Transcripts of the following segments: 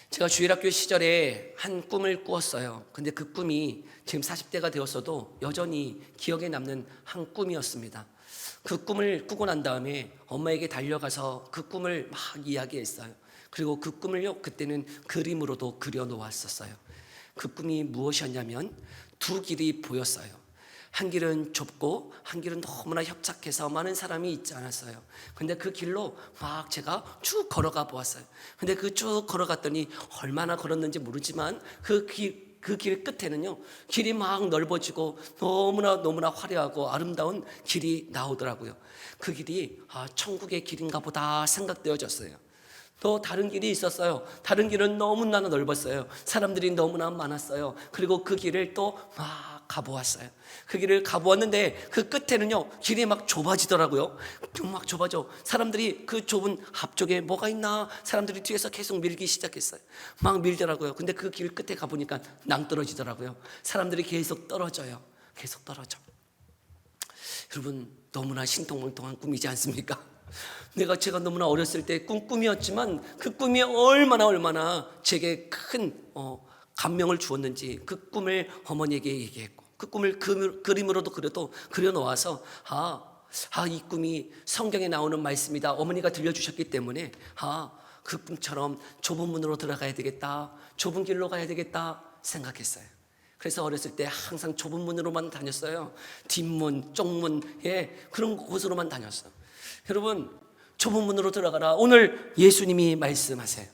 제가 주일학교 시절에 한 꿈을 꾸었어요. 근데 그 꿈이 지금 40대가 되었어도 여전히 기억에 남는 한 꿈이었습니다. 그 꿈을 꾸고 난 다음에 엄마에게 달려가서 그 꿈을 막 이야기했어요. 그리고 그 꿈을요, 그때는 그림으로도 그려 놓았었어요. 그 꿈이 무엇이었냐면 두 길이 보였어요. 한 길은 좁고 한 길은 너무나 협착해서 많은 사람이 있지 않았어요. 근데 그 길로 막 제가 쭉 걸어가 보았어요. 근데 그 쭉 걸어갔더니 얼마나 걸었는지 모르지만 그 길 끝에는요, 길이 막 넓어지고 너무나 화려하고 아름다운 길이 나오더라고요. 그 길이 천국의 길인가 보다 생각되어졌어요. 또 다른 길이 있었어요. 다른 길은 너무나 넓었어요. 사람들이 너무나 많았어요. 그리고 그 길을 또 막 가보았어요. 그 길을 가보았는데 그 끝에는요, 길이 막 좁아지더라고요. 막 좁아져. 사람들이 그 좁은 앞쪽에 뭐가 있나, 사람들이 뒤에서 계속 밀기 시작했어요. 막 밀더라고요. 근데 그 길 끝에 가보니까 낭떠러지더라고요. 사람들이 계속 떨어져요. 계속 떨어져. 여러분, 너무나 신통망통한 꿈이지 않습니까? 제가 너무나 어렸을 때 꿈이었지만 그 꿈이 얼마나 제게 큰 감명을 주었는지 그 꿈을 어머니에게 얘기했고, 그 꿈을 그림으로도 그려 놓아서 이 꿈이 성경에 나오는 말씀이다, 어머니가 들려주셨기 때문에 그 꿈처럼 좁은 문으로 들어가야 되겠다, 좁은 길로 가야 되겠다 생각했어요. 그래서 어렸을 때 항상 좁은 문으로만 다녔어요. 뒷문, 쪽문, 그런 곳으로만 다녔어요. 여러분, 좁은 문으로 들어가라. 오늘 예수님이 말씀하세요.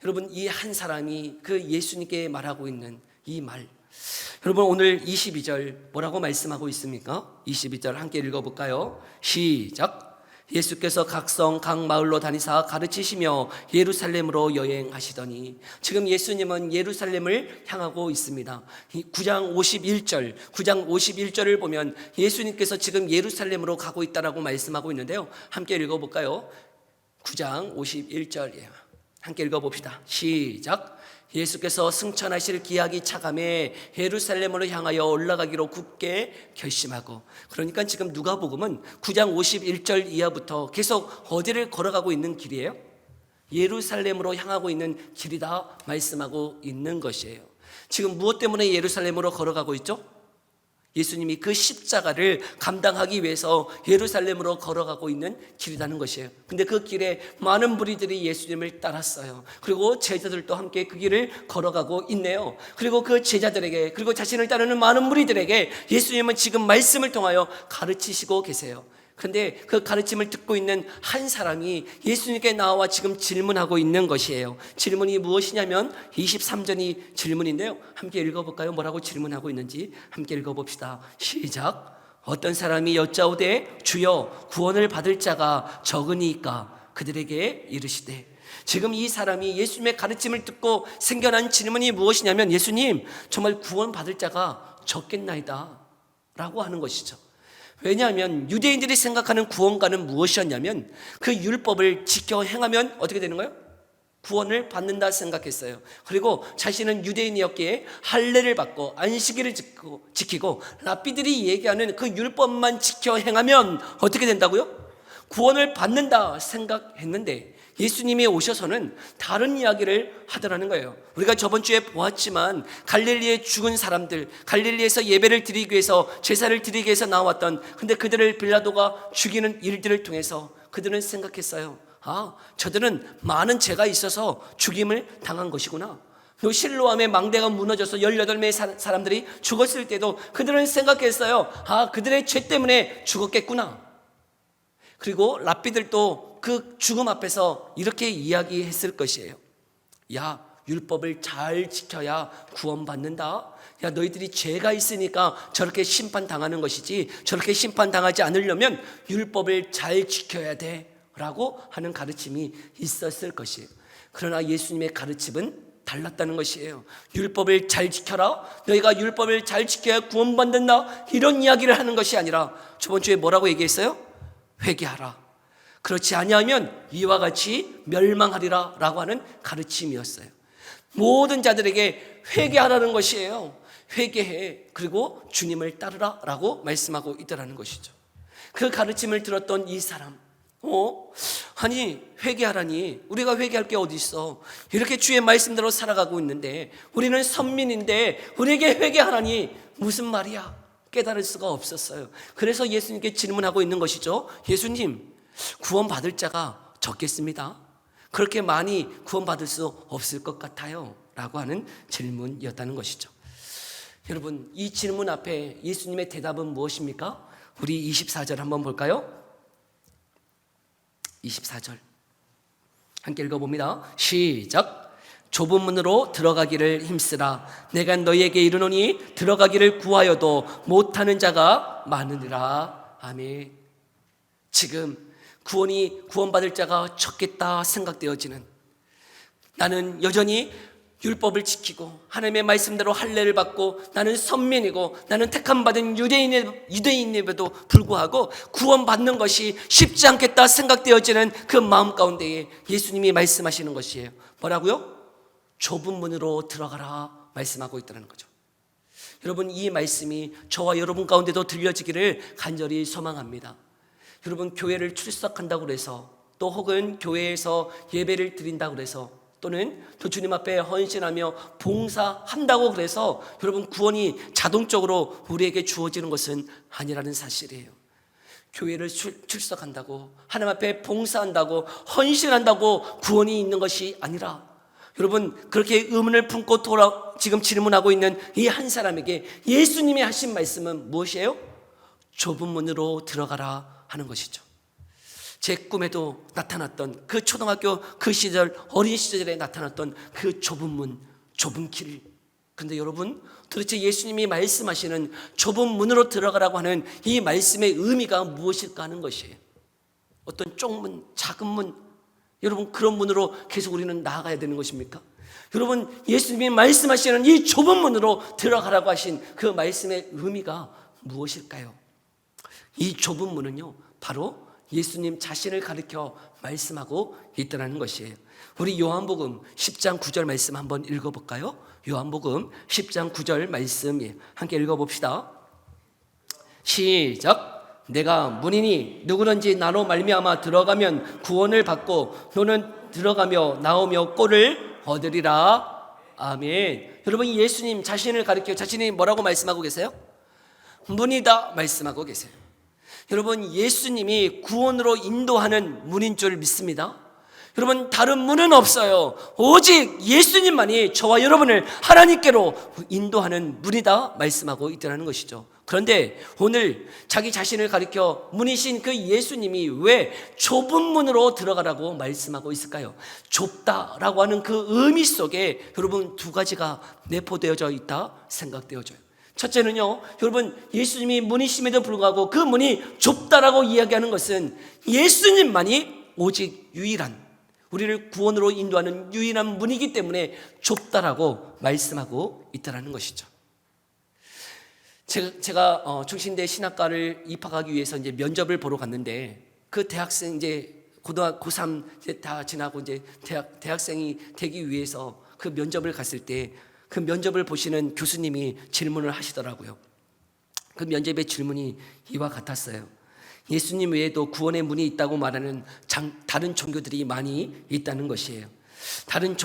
여러분, 이 한 사람이 그 예수님께 말하고 있는 이 말, 여러분 오늘 22절 뭐라고 말씀하고 있습니까? 22절 함께 읽어볼까요? 시작. 예수께서 각 성 각 마을로 다니사 가르치시며 예루살렘으로 여행하시더니, 지금 예수님은 예루살렘을 향하고 있습니다. 9장 51절을 보면 예수님께서 지금 예루살렘으로 가고 있다라고 말씀하고 있는데요, 함께 읽어볼까요? 9장 51절이에요. 함께 읽어봅시다. 시작. 예수께서 승천하실 기약이 차감해 예루살렘으로 향하여 올라가기로 굳게 결심하고, 그러니까 지금 누가복음은 9장 51절 이하부터 계속 어디를 걸어가고 있는 길이에요? 예루살렘으로 향하고 있는 길이다 말씀하고 있는 것이에요. 지금 무엇 때문에 예루살렘으로 걸어가고 있죠? 예수님이 그 십자가를 감당하기 위해서 예루살렘으로 걸어가고 있는 길이라는 것이에요. 근데 그 길에 많은 무리들이 예수님을 따랐어요. 그리고 제자들도 함께 그 길을 걸어가고 있네요. 그리고 그 제자들에게, 그리고 자신을 따르는 많은 무리들에게 예수님은 지금 말씀을 통하여 가르치시고 계세요. 그런데 그 가르침을 듣고 있는 한 사람이 예수님께 나와 지금 질문하고 있는 것이에요. 질문이 무엇이냐면 23절이 질문인데요, 함께 읽어볼까요? 뭐라고 질문하고 있는지 함께 읽어봅시다. 시작. 어떤 사람이 여짜오되 주여 구원을 받을 자가 적으니까 그들에게 이르시되, 지금 이 사람이 예수님의 가르침을 듣고 생겨난 질문이 무엇이냐면, 예수님 정말 구원 받을 자가 적겠나이다 라고 하는 것이죠. 왜냐하면 유대인들이 생각하는 구원과는 무엇이었냐면, 그 율법을 지켜 행하면 어떻게 되는 거예요? 구원을 받는다 생각했어요. 그리고 자신은 유대인이었기에 할례를 받고 안식일을 지키고 랍비들이 얘기하는 그 율법만 지켜 행하면 어떻게 된다고요? 구원을 받는다 생각했는데, 예수님이 오셔서는 다른 이야기를 하더라는 거예요. 우리가 저번 주에 보았지만 갈릴리에 죽은 사람들, 갈릴리에서 예배를 드리기 위해서, 제사를 드리기 위해서 나왔던, 근데 그들을 빌라도가 죽이는 일들을 통해서 그들은 생각했어요. 저들은 많은 죄가 있어서 죽임을 당한 것이구나. 실로암의 망대가 무너져서 18명의 사람들이 죽었을 때도 그들은 생각했어요. 그들의 죄 때문에 죽었겠구나. 그리고 랍비들도 그 죽음 앞에서 이렇게 이야기했을 것이에요. 야, 율법을 잘 지켜야 구원받는다. 야, 너희들이 죄가 있으니까 저렇게 심판당하는 것이지, 저렇게 심판당하지 않으려면 율법을 잘 지켜야 돼 라고 하는 가르침이 있었을 것이에요. 그러나 예수님의 가르침은 달랐다는 것이에요. 율법을 잘 지켜라, 너희가 율법을 잘 지켜야 구원받는다, 이런 이야기를 하는 것이 아니라, 저번 주에 뭐라고 얘기했어요? 회개하라, 그렇지 아니하면 이와 같이 멸망하리라 라고 하는 가르침이었어요. 모든 자들에게 회개하라는 것이에요. 회개해, 그리고 주님을 따르라 라고 말씀하고 있더라는 것이죠. 그 가르침을 들었던 이 사람, 아니 회개하라니, 우리가 회개할 게 어디 있어? 이렇게 주의 말씀대로 살아가고 있는데, 우리는 선민인데 우리에게 회개하라니 무슨 말이야? 깨달을 수가 없었어요. 그래서 예수님께 질문하고 있는 것이죠. 예수님, 구원받을 자가 적겠습니다. 그렇게 많이 구원받을 수 없을 것 같아요 라고 하는 질문이었다는 것이죠. 여러분, 이 질문 앞에 예수님의 대답은 무엇입니까? 우리 24절 한번 볼까요? 24절 함께 읽어봅니다. 시작. 좁은 문으로 들어가기를 힘쓰라. 내가 너희에게 이르노니 들어가기를 구하여도 못하는 자가 많으니라. 아멘. 지금 구원받을 자가 적겠다 생각되어지는, 나는 여전히 율법을 지키고 하나님의 말씀대로 할례를 받고 나는 선민이고 나는 택함받은 유대인임에도 불구하고 구원받는 것이 쉽지 않겠다 생각되어지는 그 마음 가운데에 예수님이 말씀하시는 것이에요. 뭐라고요? 좁은 문으로 들어가라 말씀하고 있다는 거죠. 여러분, 이 말씀이 저와 여러분 가운데도 들려지기를 간절히 소망합니다. 여러분, 교회를 출석한다고 해서, 또 혹은 교회에서 예배를 드린다고 해서, 또는 또 주님 앞에 헌신하며 봉사한다고 그래서 여러분 구원이 자동적으로 우리에게 주어지는 것은 아니라는 사실이에요. 교회를 출석한다고, 하나님 앞에 봉사한다고, 헌신한다고 구원이 있는 것이 아니라, 여러분 그렇게 의문을 품고 지금 질문하고 있는 이 한 사람에게 예수님이 하신 말씀은 무엇이에요? 좁은 문으로 들어가라 하는 것이죠. 제 꿈에도 나타났던 그 초등학교 그 시절, 어린 시절에 나타났던 그 좁은 문, 좁은 길. 그런데 여러분, 도대체 예수님이 말씀하시는 좁은 문으로 들어가라고 하는 이 말씀의 의미가 무엇일까 하는 것이에요. 어떤 쪽문, 작은 문, 여러분 그런 문으로 계속 우리는 나아가야 되는 것입니까? 여러분, 예수님이 말씀하시는 이 좁은 문으로 들어가라고 하신 그 말씀의 의미가 무엇일까요? 이 좁은 문은요, 바로 예수님 자신을 가리켜 말씀하고 있다는 것이에요. 우리 요한복음 10장 9절 말씀 한번 읽어볼까요? 요한복음 10장 9절 말씀 함께 읽어봅시다. 시작. 내가 문이니 누구든지 나로 말미암아 들어가면 구원을 받고 너는 들어가며 나오며 꼴을 얻으리라. 아멘. 여러분, 예수님 자신을 가리켜 자신이 뭐라고 말씀하고 계세요? 문이다 말씀하고 계세요. 여러분, 예수님이 구원으로 인도하는 문인 줄 믿습니다. 여러분, 다른 문은 없어요. 오직 예수님만이 저와 여러분을 하나님께로 인도하는 문이다 말씀하고 있다는 것이죠. 그런데 오늘 자기 자신을 가리켜 문이신 그 예수님이 왜 좁은 문으로 들어가라고 말씀하고 있을까요? 좁다라고 하는 그 의미 속에 여러분 두 가지가 내포되어져 있다 생각되어져요. 첫째는요, 여러분 예수님이 문이심에도 불구하고 그 문이 좁다라고 이야기하는 것은 예수님만이 오직 유일한, 우리를 구원으로 인도하는 유일한 문이기 때문에 좁다라고 말씀하고 있다는 것이죠. 제가 중신대 신학과를 입학하기 위해서 이제 면접을 보러 갔는데, 그 대학생 이제 고3 이제 다 지나고 이제 대학생이 되기 위해서 그 면접을 갔을 때 그 면접을 보시는 교수님이 질문을 하시더라고요. 그 면접의 질문이 이와 같았어요. 예수님 외에도 구원의 문이 있다고 말하는 다른 종교들이 많이 있다는 것이에요. 다른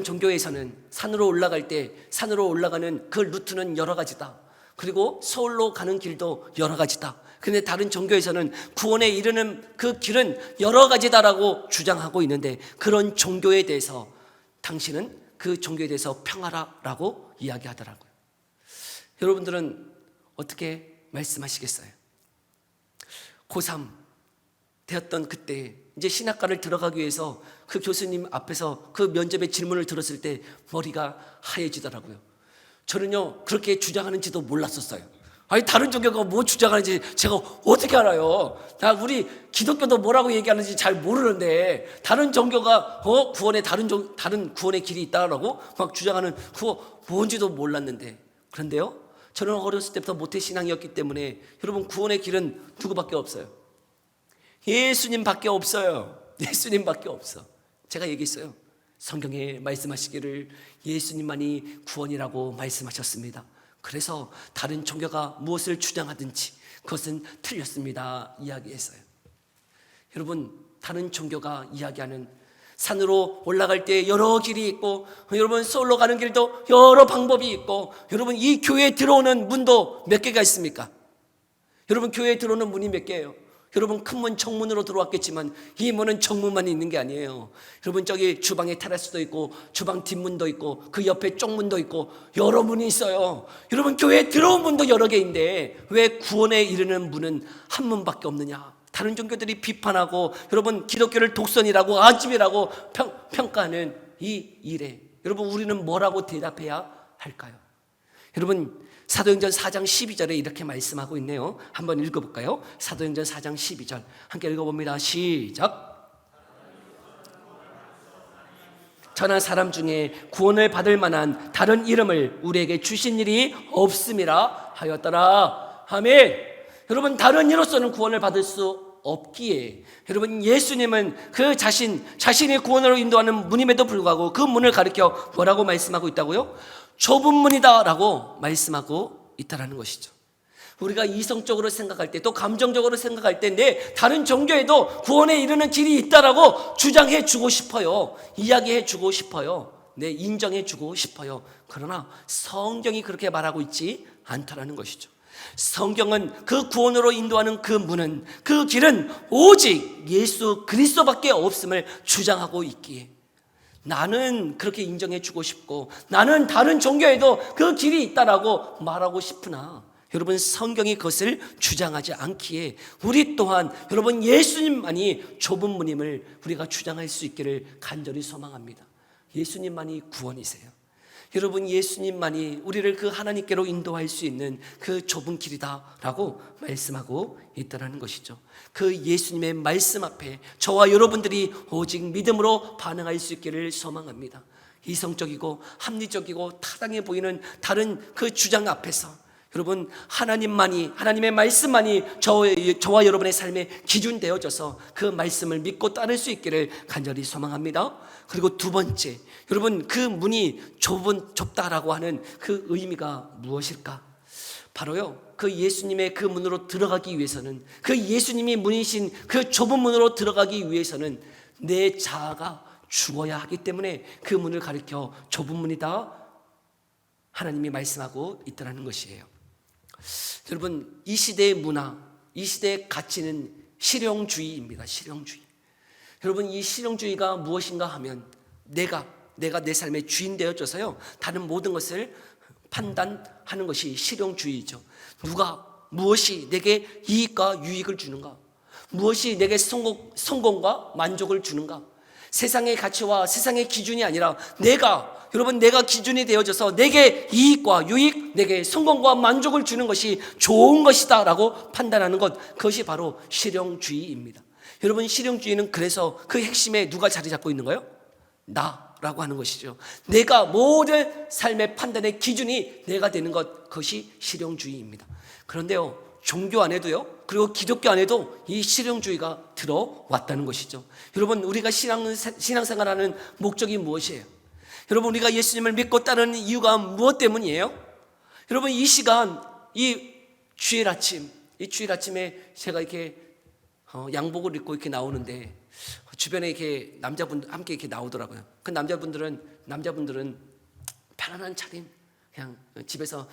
종교에서는 산으로 올라갈 때 산으로 올라가는 그 루트는 여러 가지다. 그리고 서울로 가는 길도 여러 가지다. 그런데 다른 종교에서는 구원에 이르는 그 길은 여러 가지다라고 주장하고 있는데, 그런 종교에 대해서 당신은 그 종교에 대해서 평하라라고 이야기하더라고요. 여러분들은 어떻게 말씀하시겠어요? 고3 되었던 그때 이제 신학과를 들어가기 위해서 그 교수님 앞에서 그 면접의 질문을 들었을 때 머리가 하얘지더라고요. 저는요 그렇게 주장하는지도 몰랐었어요. 아니, 다른 종교가 뭐 주장하는지 제가 어떻게 알아요? 우리 기독교도 뭐라고 얘기하는지 잘 모르는데, 다른 종교가 구원에 다른 구원의 길이 있다라고 막 주장하는 그거 뭔지도 몰랐는데, 그런데요 저는 어렸을 때부터 모태신앙이었기 때문에 여러분 구원의 길은 누구밖에 없어요? 예수님밖에 없어요. 예수님밖에 없어. 제가 얘기했어요. 성경에 말씀하시기를 예수님만이 구원이라고 말씀하셨습니다. 그래서 다른 종교가 무엇을 주장하든지 그것은 틀렸습니다 이야기했어요. 여러분, 다른 종교가 이야기하는 산으로 올라갈 때 여러 길이 있고, 여러분 솔로 가는 길도 여러 방법이 있고, 여러분 이 교회에 들어오는 문도 몇 개가 있습니까? 여러분 교회에 들어오는 문이 몇 개예요? 여러분 큰 문 정문으로 들어왔겠지만 이 문은 정문만 있는 게 아니에요. 여러분 저기 주방에 테라스도 있고 주방 뒷문도 있고 그 옆에 쪽문도 있고 여러 문이 있어요. 여러분 교회에 들어온 문도 여러 개인데 왜 구원에 이르는 문은 한 문밖에 없느냐? 다른 종교들이 비판하고 여러분 기독교를 독선이라고 아집이라고 평가하는 이 일에 여러분 우리는 뭐라고 대답해야 할까요? 여러분 사도행전 4장 12절에 이렇게 말씀하고 있네요. 한번 읽어볼까요? 사도행전 4장 12절 함께 읽어봅니다. 시작. 천하 사람 중에 구원을 받을 만한 다른 이름을 우리에게 주신 일이 없음이라 하였더라. 아멘. 여러분 다른 이로서는 구원을 받을 수 없기에 여러분 예수님은 그 자신의 구원으로 인도하는 문임에도 불구하고 그 문을 가리켜 뭐라고 말씀하고 있다고요? 좁은 문이다 라고 말씀하고 있다는 것이죠. 우리가 이성적으로 생각할 때 또 감정적으로 생각할 때 내 다른 종교에도 구원에 이르는 길이 있다라고 주장해 주고 싶어요. 이야기해 주고 싶어요. 네, 인정해 주고 싶어요. 그러나 성경이 그렇게 말하고 있지 않다라는 것이죠. 성경은 그 구원으로 인도하는 그 문은 그 길은 오직 예수 그리스도밖에 없음을 주장하고 있기에 나는 그렇게 인정해 주고 싶고 나는 다른 종교에도 그 길이 있다라고 말하고 싶으나 여러분 성경이 그것을 주장하지 않기에 우리 또한 여러분 예수님만이 좁은 문임을 우리가 주장할 수 있기를 간절히 소망합니다. 예수님만이 구원이세요. 여러분 예수님만이 우리를 그 하나님께로 인도할 수 있는 그 좁은 길이다라고 말씀하고 있다는 것이죠. 그 예수님의 말씀 앞에 저와 여러분들이 오직 믿음으로 반응할 수 있기를 소망합니다. 이성적이고 합리적이고 타당해 보이는 다른 그 주장 앞에서 여러분 하나님의 말씀만이 저와 여러분의 삶의 기준 되어져서 그 말씀을 믿고 따를 수 있기를 간절히 소망합니다. 그리고 두 번째, 여러분 그 문이 좁다라고 하는 그 의미가 무엇일까? 바로요 그 예수님의 그 문으로 들어가기 위해서는 그 예수님이 문이신 그 좁은 문으로 들어가기 위해서는 내 자아가 죽어야 하기 때문에 그 문을 가리켜 좁은 문이다 하나님이 말씀하고 있다는 것이에요. 여러분 이 시대의 문화, 이 시대의 가치는 실용주의입니다. 실용주의. 여러분 이 실용주의가 무엇인가 하면 내가 내 삶의 주인 되어져서요 다른 모든 것을 판단하는 것이 실용주의죠. 무엇이 내게 이익과 유익을 주는가? 무엇이 내게 성공과 만족을 주는가? 세상의 가치와 세상의 기준이 아니라 내가 기준이 되어져서 내게 이익과 유익, 내게 성공과 만족을 주는 것이 좋은 것이다 라고 판단하는 것, 그것이 바로 실용주의입니다. 여러분 실용주의는 그래서 그 핵심에 누가 자리 잡고 있는 거예요? 나라고 하는 것이죠. 내가 모든 삶의 판단의 기준이 내가 되는 것, 그것이 실용주의입니다. 그런데요 종교 안에도요 그리고 기독교 안에도 이 실용주의가 들어왔다는 것이죠. 여러분 우리가 신앙생활하는 목적이 무엇이에요? 여러분 우리가 예수님을 믿고 따르는 이유가 무엇 때문이에요? 여러분 이 시간 이 주일 아침에 제가 이렇게 양복을 입고 이렇게 나오는데 주변에 이렇게 남자분들 함께 이렇게 나오더라고요. 그 남자분들은 편안한 차림, 그냥 집에서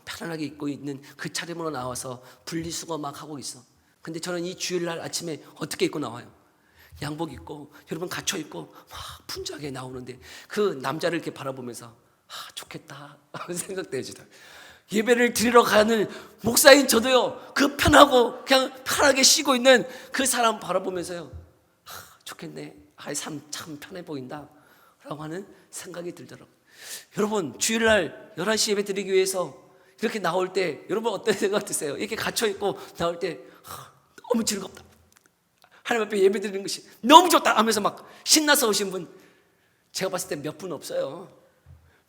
편안하게 입고 있는 그 차림으로 나와서 분리수거 막 하고 있어. 근데 저는 이 주일날 아침에 어떻게 입고 나와요? 양복 입고 여러분 갇혀 입고 막 분주하게 나오는데 그 남자를 이렇게 바라보면서 좋겠다 하는 생각돼요. 예배를 드리러 가는 목사인 저도요 그 편하고 그냥 편하게 쉬고 있는 그 사람 바라보면서요 좋겠네, 삶 참 편해 보인다 라고 하는 생각이 들더라고요. 여러분 주일날 11시 예배 드리기 위해서 이렇게 나올 때 여러분 어떤 생각 드세요? 이렇게 갇혀있고 나올 때 너무 즐겁다, 하나님 앞에 예배 드리는 것이 너무 좋다 하면서 막 신나서 오신 분 제가 봤을 때 몇 분 없어요.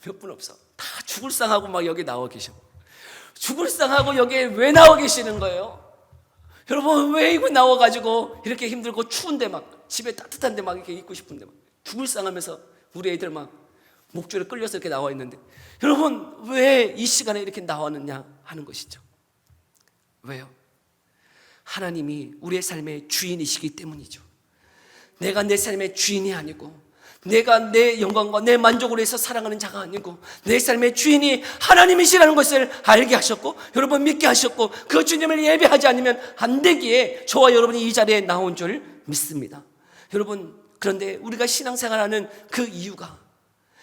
몇 분 없어. 다 죽을 상하고 막 여기 나와 계셔. 죽을 상하고 여기에 왜 나와 계시는 거예요? 여러분 왜 이거 나와가지고 이렇게 힘들고 추운데 막 집에 따뜻한데 막 이렇게 있고 싶은데 막 죽을 상하면서 우리 애들 막 목줄에 끌려서 이렇게 나와 있는데 여러분 왜 이 시간에 이렇게 나왔느냐 하는 것이죠. 왜요? 하나님이 우리의 삶의 주인이시기 때문이죠. 내가 내 삶의 주인이 아니고, 내가 내 영광과 내 만족을 위해서 사랑하는 자가 아니고, 내 삶의 주인이 하나님이시라는 것을 알게 하셨고, 여러분 믿게 하셨고, 그 주님을 예배하지 않으면 안 되기에 저와 여러분이 이 자리에 나온 줄 믿습니다. 여러분, 그런데 우리가 신앙생활하는 그 이유가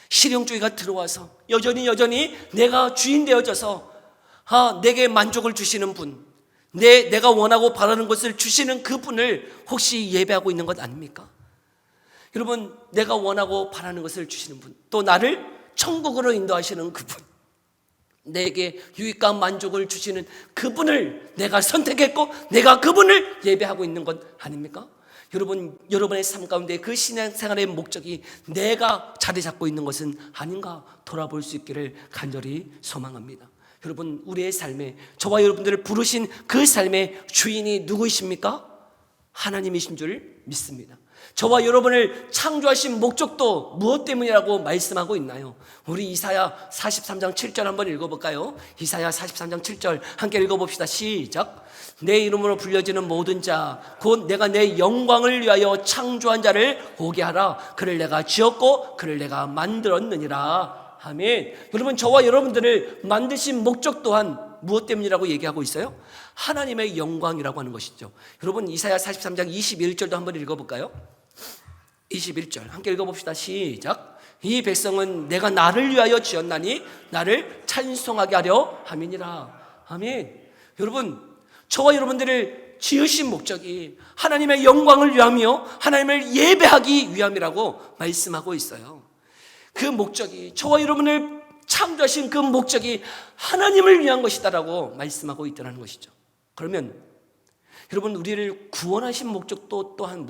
실용주의가 들어와서 여전히 내가 주인 되어져서 내게 만족을 주시는 분, 내가 원하고 바라는 것을 주시는 그분을 혹시 예배하고 있는 것 아닙니까? 여러분, 내가 원하고 바라는 것을 주시는 분, 또 나를 천국으로 인도하시는 그분, 내게 유익과 만족을 주시는 그분을 내가 선택했고 내가 그분을 예배하고 있는 것 아닙니까? 여러분의 삶 가운데 그 신앙생활의 목적이 내가 자리 잡고 있는 것은 아닌가 돌아볼 수 있기를 간절히 소망합니다. 여러분, 우리의 삶에 저와 여러분들을 부르신 그 삶의 주인이 누구이십니까? 하나님이신 줄 믿습니다. 저와 여러분을 창조하신 목적도 무엇 때문이라고 말씀하고 있나요? 우리 이사야 43장 7절 한번 읽어볼까요? 이사야 43장 7절 함께 읽어봅시다. 시작. 내 이름으로 불려지는 모든 자 곧 내가 내 영광을 위하여 창조한 자를 오게 하라. 그를 내가 지었고 그를 내가 만들었느니라. 아멘. 여러분, 저와 여러분들을 만드신 목적 또한 무엇 때문이라고 얘기하고 있어요? 하나님의 영광이라고 하는 것이죠. 여러분, 이사야 43장 21절도 한번 읽어볼까요? 21절 함께 읽어봅시다. 시작. 이 백성은 내가 나를 위하여 지었나니 나를 찬송하게 하려 함이니라. 아멘. 여러분, 저와 여러분들을 지으신 목적이 하나님의 영광을 위하며 하나님을 예배하기 위함이라고 말씀하고 있어요. 그 목적이, 저와 여러분을 창조하신 그 목적이 하나님을 위한 것이다라고 말씀하고 있다는 것이죠. 그러면 여러분, 우리를 구원하신 목적도 또한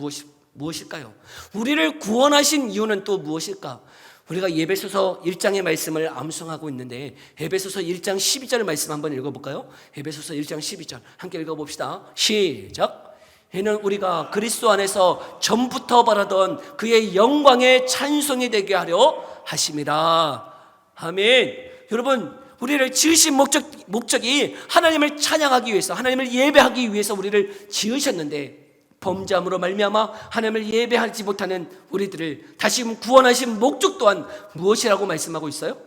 무엇일까요? 우리를 구원하신 이유는 또 무엇일까? 우리가 에베소서 1장의 말씀을 암송하고 있는데 에베소서 1장 12절 말씀 한번 읽어볼까요? 에베소서 1장 12절 함께 읽어봅시다. 시작. 이는 우리가 그리스도 안에서 전부터 바라던 그의 영광의 찬송이 되게 하려 하심이라. 아멘. 여러분, 우리를 지으신 목적이 하나님을 찬양하기 위해서, 하나님을 예배하기 위해서 우리를 지으셨는데 범죄함으로 말미암아 하나님을 예배하지 못하는 우리들을 다시금 구원하신 목적 또한 무엇이라고 말씀하고 있어요?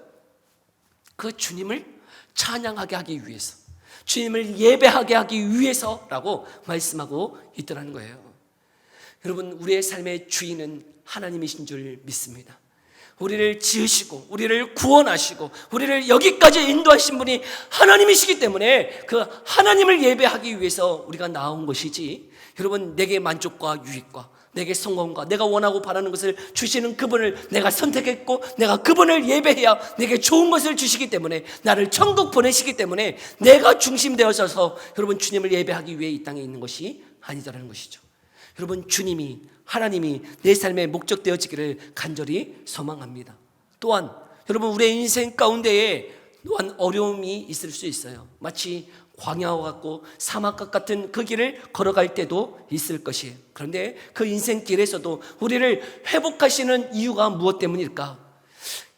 그 주님을 찬양하게 하기 위해서, 주님을 예배하게 하기 위해서라고 말씀하고 있더라는 거예요. 여러분, 우리의 삶의 주인은 하나님이신 줄 믿습니다. 우리를 지으시고 우리를 구원하시고 우리를 여기까지 인도하신 분이 하나님이시기 때문에 그 하나님을 예배하기 위해서 우리가 나온 것이지, 여러분, 내게 만족과 유익과 내게 성공과 내가 원하고 바라는 것을 주시는 그분을 내가 선택했고 내가 그분을 예배해야 내게 좋은 것을 주시기 때문에, 나를 천국 보내시기 때문에 내가 중심되어져서 여러분 주님을 예배하기 위해 이 땅에 있는 것이 아니다라는 것이죠. 여러분, 주님이, 하나님이 내 삶의 목적 되어지기를 간절히 소망합니다. 또한 여러분, 우리의 인생 가운데에 또한 어려움이 있을 수 있어요. 마치 광야와 같고 사막과 같은 그 길을 걸어갈 때도 있을 것이에요. 그런데 그 인생길에서도 우리를 회복하시는 이유가 무엇 때문일까?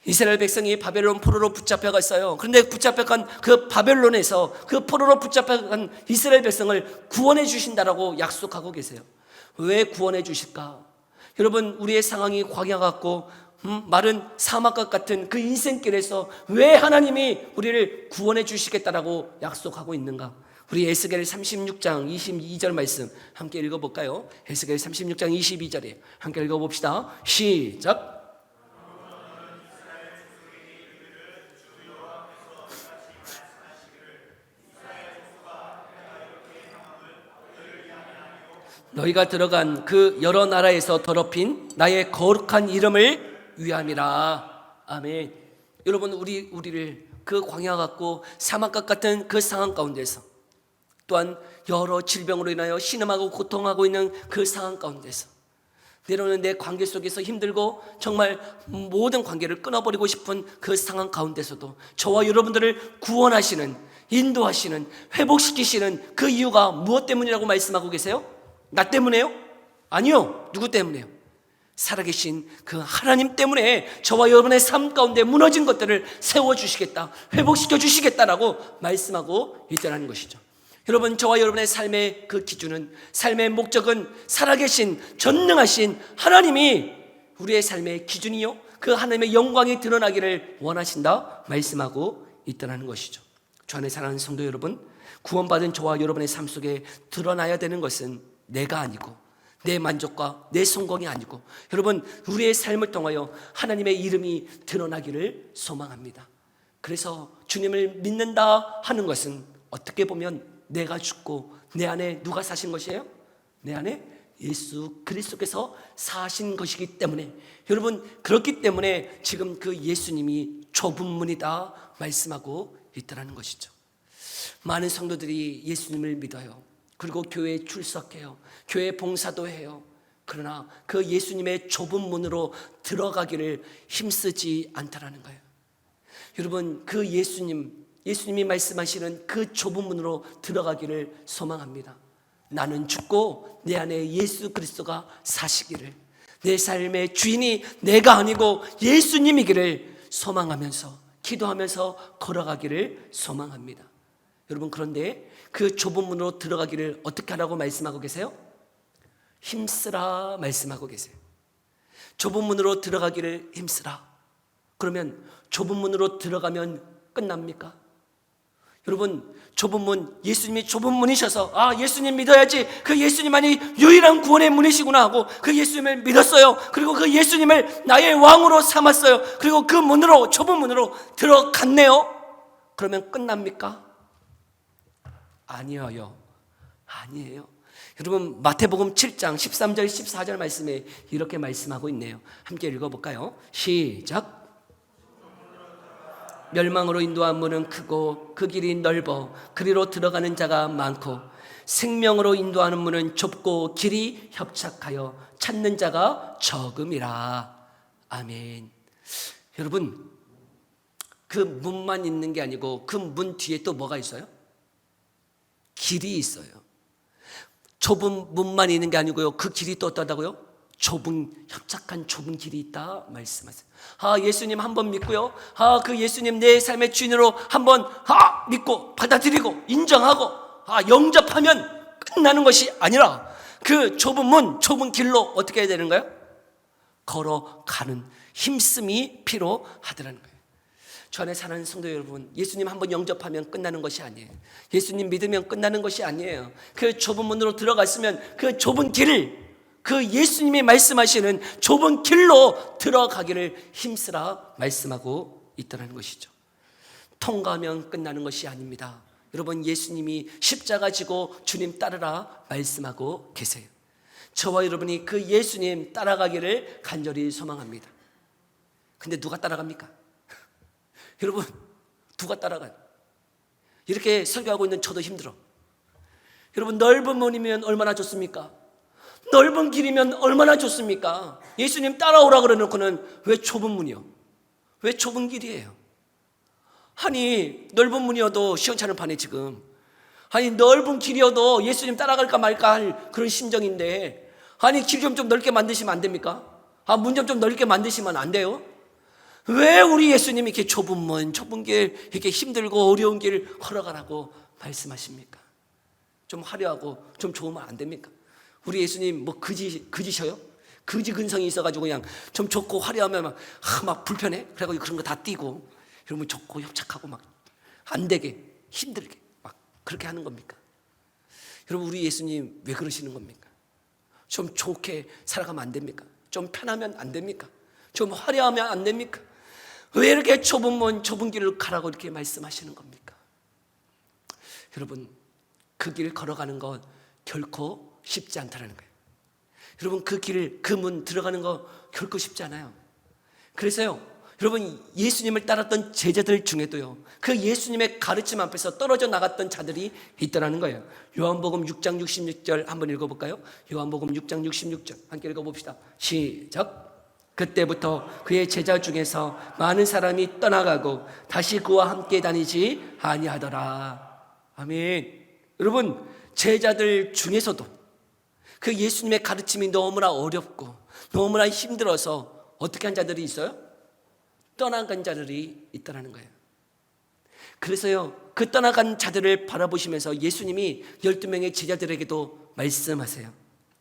이스라엘 백성이 바벨론 포로로 붙잡혀갔어요. 그런데 붙잡혀간 그 바벨론에서 그 포로로 붙잡혀간 이스라엘 백성을 구원해 주신다라고 약속하고 계세요. 왜 구원해 주실까? 여러분, 우리의 상황이 광야 같고 마른 사막과 같은 그 인생길에서 왜 하나님이 우리를 구원해 주시겠다라고 약속하고 있는가? 우리 에스겔 36장 22절 말씀 함께 읽어볼까요? 에스겔 36장 22절에 함께 읽어봅시다. 시작. 너희가 들어간 그 여러 나라에서 더럽힌 나의 거룩한 이름을 위함이라. 아멘. 여러분, 우리를 그 광야 같고 사막과 같은 그 상황 가운데서, 또한 여러 질병으로 인하여 신음하고 고통하고 있는 그 상황 가운데서, 때로는 내 관계 속에서 힘들고 정말 모든 관계를 끊어버리고 싶은 그 상황 가운데서도 저와 여러분들을 구원하시는, 인도하시는, 회복시키시는 그 이유가 무엇 때문이라고 말씀하고 계세요? 나 때문에요? 아니요. 누구 때문에요? 살아계신 그 하나님 때문에 저와 여러분의 삶 가운데 무너진 것들을 세워주시겠다, 회복시켜 주시겠다라고 말씀하고 있다는 것이죠. 여러분, 저와 여러분의 삶의 그 기준은, 삶의 목적은 살아계신 전능하신 하나님이 우리의 삶의 기준이요, 그 하나님의 영광이 드러나기를 원하신다 말씀하고 있다는 것이죠. 주 안에 사랑하는 성도 여러분, 구원받은 저와 여러분의 삶 속에 드러나야 되는 것은 내가 아니고, 내 만족과 내 성공이 아니고, 여러분, 우리의 삶을 통하여 하나님의 이름이 드러나기를 소망합니다. 그래서 주님을 믿는다 하는 것은 어떻게 보면 내가 죽고 내 안에 누가 사신 것이에요? 내 안에 예수 그리스도께서 사신 것이기 때문에, 여러분, 그렇기 때문에 지금 그 예수님이 좁은 문이다 말씀하고 있다는 것이죠. 많은 성도들이 예수님을 믿어요. 그리고 교회에 출석해요. 교회 봉사도 해요. 그러나 그 예수님의 좁은 문으로 들어가기를 힘쓰지 않다라는 거예요. 여러분, 그 예수님이 말씀하시는 그 좁은 문으로 들어가기를 소망합니다. 나는 죽고 내 안에 예수 그리스도가 사시기를, 내 삶의 주인이 내가 아니고 예수님이기를 소망하면서, 기도하면서 걸어가기를 소망합니다. 여러분, 그런데 그 좁은 문으로 들어가기를 어떻게 하라고 말씀하고 계세요? 힘쓰라 말씀하고 계세요. 좁은 문으로 들어가기를 힘쓰라. 그러면 좁은 문으로 들어가면 끝납니까? 여러분, 좁은 문, 예수님이 좁은 문이셔서 예수님 믿어야지, 그 예수님만이 유일한 구원의 문이시구나 하고 그 예수님을 믿었어요. 그리고 그 예수님을 나의 왕으로 삼았어요. 그리고 그 문으로, 좁은 문으로 들어갔네요. 그러면 끝납니까? 아니에요. 여러분, 마태복음 7장 13절 14절 말씀에 이렇게 말씀하고 있네요. 함께 읽어볼까요? 시작. 멸망으로 인도한 문은 크고 그 길이 넓어 그리로 들어가는 자가 많고, 생명으로 인도하는 문은 좁고 길이 협착하여 찾는 자가 적음이라. 아멘. 여러분, 그 문만 있는 게 아니고 그 문 뒤에 또 뭐가 있어요? 길이 있어요. 좁은 문만 있는 게 아니고요, 그 길이 또 어떠하다고요? 협착한 좁은 길이 있다 말씀하세요. 예수님 한번 믿고요, 그 예수님 내 삶의 주인으로 한번 믿고 받아들이고 인정하고 영접하면 끝나는 것이 아니라, 그 좁은 문, 좁은 길로 어떻게 해야 되는가요? 걸어가는 힘씀이 필요하더라는 거예요. 주 안에 사는 성도 여러분, 예수님 한번 영접하면 끝나는 것이 아니에요. 예수님 믿으면 끝나는 것이 아니에요. 그 좁은 문으로 들어갔으면 그 좁은 길을, 그 예수님이 말씀하시는 좁은 길로 들어가기를 힘쓰라 말씀하고 있다는 것이죠. 통과하면 끝나는 것이 아닙니다. 여러분, 예수님이 십자가 지고 주님 따르라 말씀하고 계세요. 저와 여러분이 그 예수님 따라가기를 간절히 소망합니다. 근데 누가 따라갑니까? 여러분, 누가 따라가요? 이렇게 설교하고 있는 저도 힘들어. 여러분, 넓은 문이면 얼마나 좋습니까? 넓은 길이면 얼마나 좋습니까? 예수님 따라오라 그러놓고는 왜 좁은 문이요? 왜 좁은 길이에요? 아니, 넓은 문이어도 시원찮은 판에 지금, 넓은 길이어도 예수님 따라갈까 말까 할 그런 심정인데, 길 좀 넓게 만드시면 안 됩니까? 문 좀 넓게 만드시면 안 돼요? 왜 우리 예수님이 이렇게 좁은 문, 좁은 길, 이렇게 힘들고 어려운 길 걸어가라고 말씀하십니까? 좀 화려하고 좀 좋으면 안 됩니까? 우리 예수님 그지셔요? 그지 근성이 있어가지고 그냥 좀 좋고 화려하면 막 불편해? 그래가지고 그런 거 다 띄고, 이러면 좋고 협착하고 막 안 되게 힘들게 막 그렇게 하는 겁니까? 여러분, 우리 예수님 왜 그러시는 겁니까? 좀 좋게 살아가면 안 됩니까? 좀 편하면 안 됩니까? 좀 화려하면 안 됩니까? 왜 이렇게 좁은 문, 좁은 길을 가라고 이렇게 말씀하시는 겁니까? 여러분, 그 길 걸어가는 건 결코 쉽지 않다는 거예요. 여러분, 그 길, 그 문 들어가는 거 결코 쉽지 않아요. 그래서요, 여러분, 예수님을 따랐던 제자들 중에도요, 그 예수님의 가르침 앞에서 떨어져 나갔던 자들이 있더라는 거예요. 요한복음 6장 66절 한번 읽어볼까요? 요한복음 6장 66절 함께 읽어봅시다. 시작. 그때부터 그의 제자 중에서 많은 사람이 떠나가고 다시 그와 함께 다니지 아니하더라. 아멘. 여러분, 제자들 중에서도 그 예수님의 가르침이 너무나 어렵고 너무나 힘들어서 어떻게 한 자들이 있어요? 떠나간 자들이 있다는 거예요. 그래서요, 그 떠나간 자들을 바라보시면서 예수님이 12명의 제자들에게도 말씀하세요.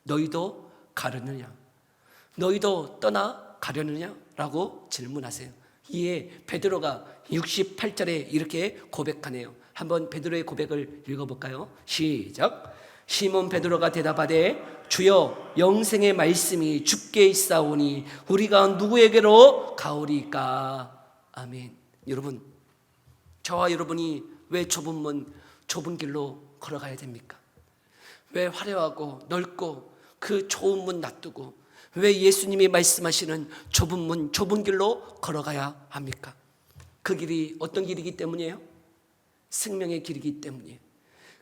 너희도 가려느냐? 너희도 떠나가려느냐? 라고 질문하세요. 이에 베드로가 68절에 이렇게 고백하네요. 한번 베드로의 고백을 읽어볼까요? 시작. 시몬 베드로가 대답하되 주여, 영생의 말씀이 주께 있사오니 우리가 누구에게로 가오리까? 아멘. 여러분, 저와 여러분이 왜 좁은 문, 좁은 길로 걸어가야 됩니까? 왜 화려하고 넓고 그 좋은 문 놔두고 왜 예수님이 말씀하시는 좁은 문, 좁은 길로 걸어가야 합니까? 그 길이 어떤 길이기 때문이에요? 생명의 길이기 때문이에요.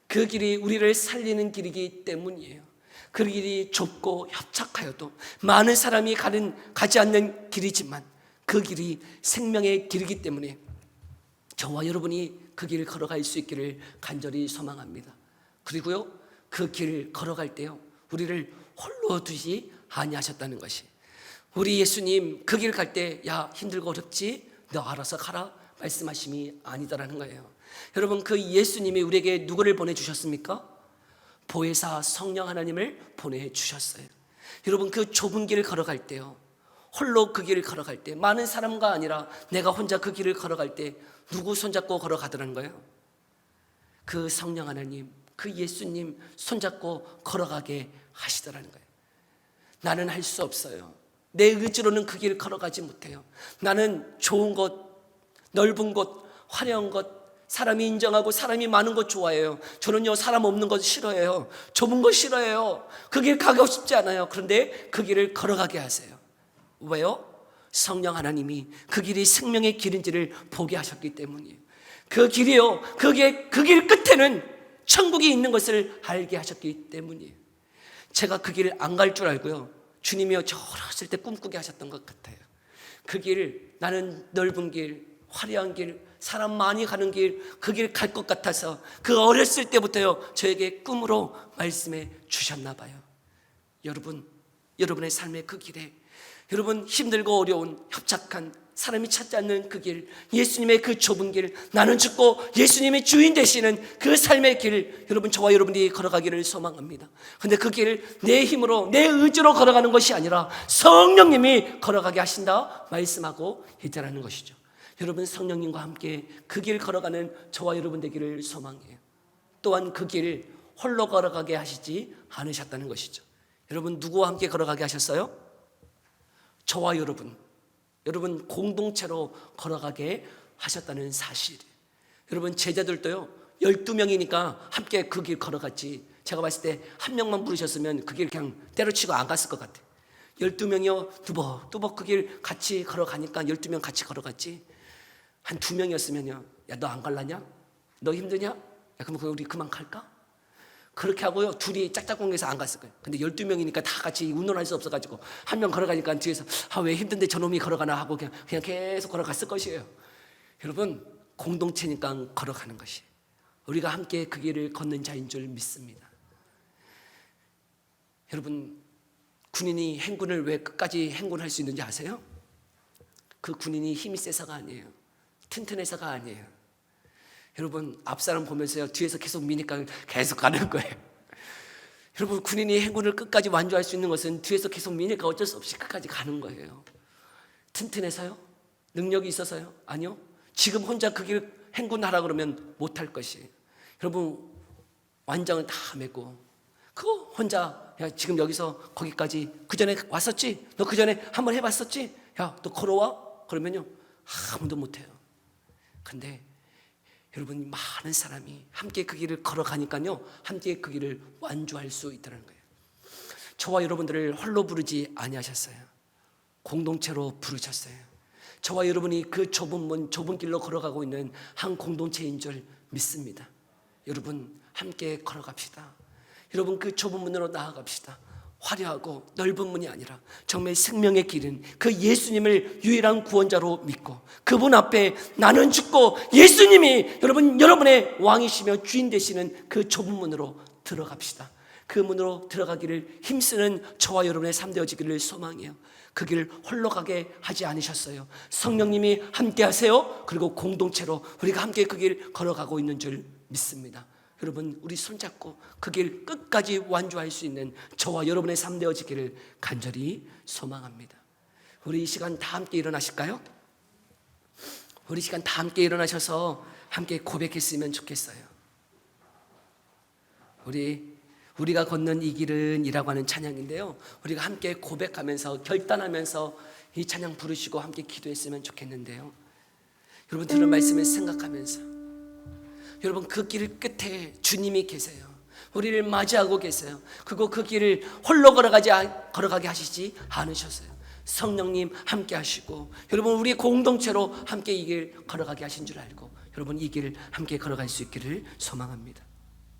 그 길이 우리를 살리는 길이기 때문이에요. 그 길이 좁고 협착하여도 많은 사람이 가지 않는 길이지만 그 길이 생명의 길이기 때문에 저와 여러분이 그 길을 걸어갈 수 있기를 간절히 소망합니다. 그리고요, 그 길 걸어갈 때요, 우리를 홀로 두지 아니하셨다는 것이, 우리 예수님 그 길 갈 때 야, 힘들고 어렵지? 너 알아서 가라 말씀하심이 아니다라는 거예요. 여러분, 그 예수님이 우리에게 누구를 보내주셨습니까? 보혜사 성령 하나님을 보내주셨어요. 여러분, 그 좁은 길을 걸어갈 때요, 홀로 그 길을 걸어갈 때, 많은 사람과 아니라 내가 혼자 그 길을 걸어갈 때 누구 손잡고 걸어가더라는 거예요? 그 성령 하나님, 그 예수님 손잡고 걸어가게 하시더라는 거예요. 나는 할 수 없어요. 내 의지로는 그 길을 걸어가지 못해요. 나는 좋은 곳, 넓은 곳, 화려한 곳, 사람이 인정하고 사람이 많은 것 좋아해요. 저는요, 사람 없는 것 싫어해요. 좁은 것 싫어해요. 그 길 가고 싶지 않아요. 그런데 그 길을 걸어가게 하세요. 왜요? 성령 하나님이 그 길이 생명의 길인지를 보게 하셨기 때문이에요. 그 길이요, 그 길 끝에는 천국이 있는 것을 알게 하셨기 때문이에요. 제가 그 길을 안 갈 줄 알고요, 주님이요, 저 어렸을 때 꿈꾸게 하셨던 것 같아요. 그 길, 나는 넓은 길, 화려한 길, 사람 많이 가는 길, 그 길 갈 것 같아서 그 어렸을 때부터요, 저에게 꿈으로 말씀해 주셨나 봐요. 여러분, 여러분의 삶의 그 길에, 여러분 힘들고 어려운 협착한 사람이 찾지 않는 그 길, 예수님의 그 좁은 길, 나는 죽고 예수님의 주인 되시는 그 삶의 길, 여러분 저와 여러분이 걸어가기를 소망합니다. 그런데 그 길을 내 힘으로, 내 의지로 걸어가는 것이 아니라 성령님이 걸어가게 하신다 말씀하고 있다는 것이죠. 여러분, 성령님과 함께 그 길 걸어가는 저와 여러분 되기를 소망해요. 또한 그 길 홀로 걸어가게 하시지 않으셨다는 것이죠. 여러분, 누구와 함께 걸어가게 하셨어요? 저와 여러분 공동체로 걸어가게 하셨다는 사실. 여러분, 제자들도요, 12명이니까 함께 그 길 걸어갔지, 제가 봤을 때 한 명만 부르셨으면 그 길 그냥 때려치고 안 갔을 것 같아요. 12명이요 뚜벅 그 길 같이 걸어가니까 12명 같이 걸어갔지, 한 2명이었으면요, 야, 너 안 갈라냐? 너 힘드냐? 야, 그럼 우리 그만 갈까? 그렇게 하고요, 둘이 짝짝꿍해서 안 갔을 거예요. 근데 12명이니까 다 같이 운동할 수 없어가지고 한 명 걸어가니까 뒤에서 왜 힘든데 저놈이 걸어가나 하고 그냥 계속 걸어갔을 것이에요. 여러분, 공동체니까 걸어가는 것이, 우리가 함께 그 길을 걷는 자인 줄 믿습니다. 여러분, 군인이 행군을 왜 끝까지 행군할 수 있는지 아세요? 그 군인이 힘이 세서가 아니에요. 튼튼해서가 아니에요. 여러분, 앞사람 보면서요, 뒤에서 계속 미니까 계속 가는 거예요. 여러분, 군인이 행군을 끝까지 완주할 수 있는 것은 뒤에서 계속 미니까 어쩔 수 없이 끝까지 가는 거예요. 튼튼해서요? 능력이 있어서요? 아니요. 지금 혼자 그 길 행군하라 그러면 못할 것이에요. 여러분, 완장을 다 메고 그거 혼자, 야, 지금 여기서 거기까지 그 전에 왔었지? 너 그 전에 한번 해봤었지? 야, 너 걸어와? 그러면요, 아무도 못해요. 근데 여러분, 많은 사람이 함께 그 길을 걸어가니까요, 함께 그 길을 완주할 수 있다는 거예요. 저와 여러분들을 홀로 부르지 아니하셨어요. 공동체로 부르셨어요. 저와 여러분이 그 좁은 문, 좁은 길로 걸어가고 있는 한 공동체인 줄 믿습니다. 여러분, 함께 걸어갑시다. 여러분, 그 좁은 문으로 나아갑시다. 화려하고 넓은 문이 아니라 정말 생명의 길은 그 예수님을 유일한 구원자로 믿고 그분 앞에 나는 죽고 예수님이 여러분의 왕이시며 주인 되시는 그 좁은 문으로 들어갑시다. 그 문으로 들어가기를 힘쓰는 저와 여러분의 삶 되어지기를 소망해요. 그 길 홀로 가게 하지 않으셨어요. 성령님이 함께 하세요. 그리고 공동체로 우리가 함께 그 길 걸어가고 있는 줄 믿습니다. 여러분, 우리 손잡고 그 길 끝까지 완주할 수 있는 저와 여러분의 삶 되어지기를 간절히 소망합니다. 우리 이 시간 다 함께 일어나실까요? 우리 이 시간 다 함께 일어나셔서 함께 고백했으면 좋겠어요. 우리가 걷는 이 길은 이라고 하는 찬양인데요, 우리가 함께 고백하면서 결단하면서 이 찬양 부르시고 함께 기도했으면 좋겠는데요, 여러분 들은 말씀을 생각하면서 여러분 그 길 끝에 주님이 계세요. 우리를 맞이하고 계세요. 그리고 그 길을 홀로 걸어가게 하시지 않으셨어요. 성령님 함께 하시고 여러분 우리 공동체로 함께 이 길 걸어가게 하신 줄 알고 여러분 이 길 함께 걸어갈 수 있기를 소망합니다.